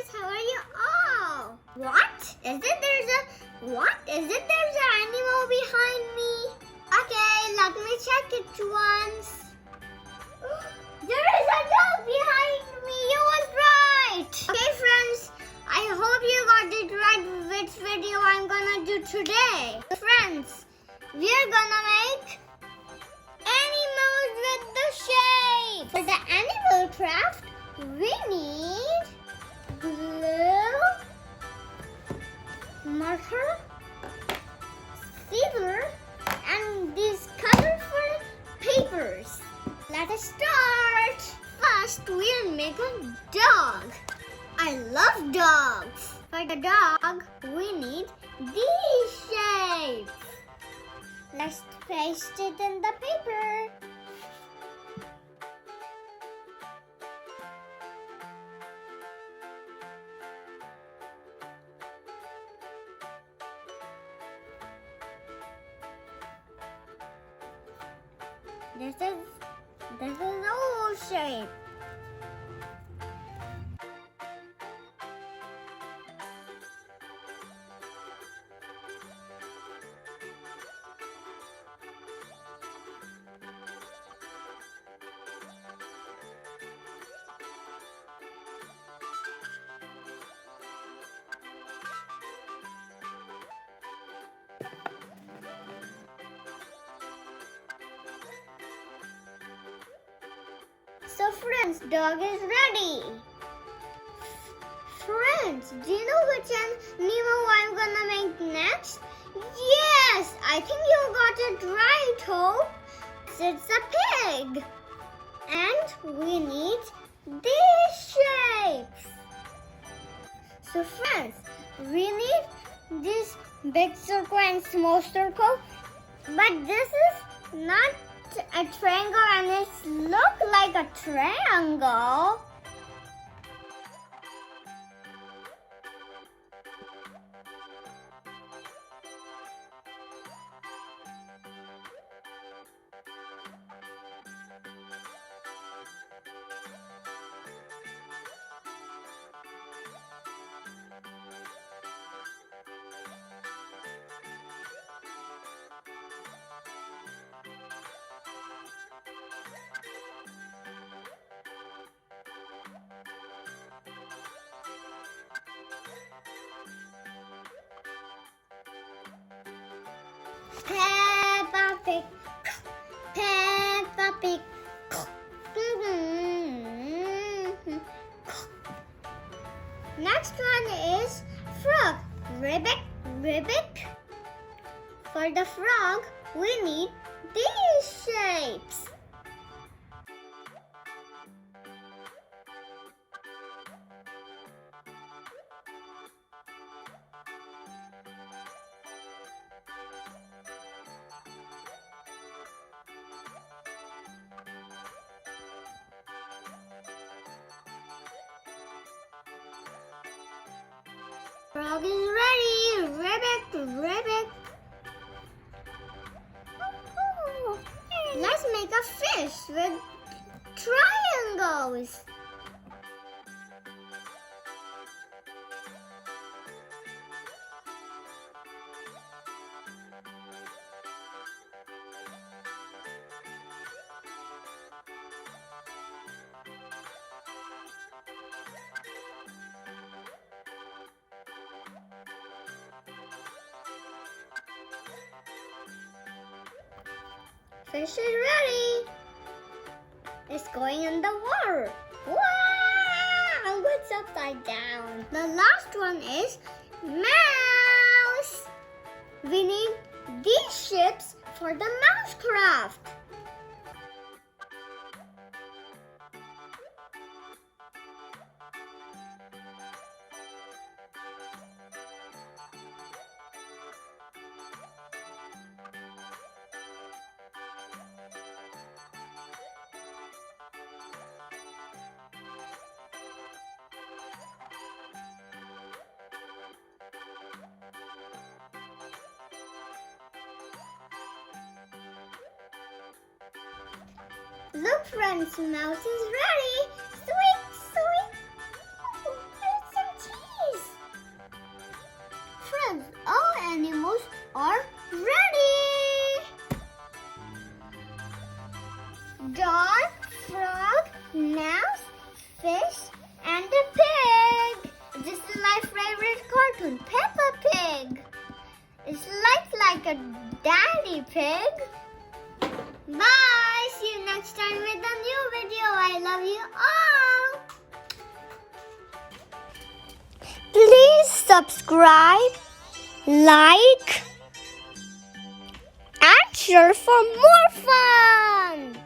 friends, how are you all? What? Is it there's an animal behind me? Okay, let me check it once. There is a dog behind me. You was right. Okay, friends, I hope you got it right which video I'm gonna do today. Friends, we're gonna make animals with the shape. For the animal craft, we need glue, marker, scissors, and these colorful papers. Let us start. First, we'll make a dog. I love dogs. For the dog, we need these shapes. Let's paste it in the paper. This is O shape. So friends, dog is ready. Friends, do you know which animal I'm gonna make next? Yes, I think you got it right, Hope. It's a pig. And we need these shapes. So friends, we need this big circle and small circle. But this is not a triangle and it looks like a triangle. Peppa Pig, Peppa Pig. Next one is frog. Ribbit, ribbit. For the frog, we need these shapes. Frog is ready. Ribbit, ribbit. Let's make a fish with triangles. Fish is ready. It's going in the water. Wow! It's upside down. The last one is mouse. We need these shapes for the mouse craft. Look, friends, mouse is ready. Sweet, sweet. Oh, it's so a daddy pig. Bye. See you next time with a new video. I love you all. Please subscribe, like, and share for more fun.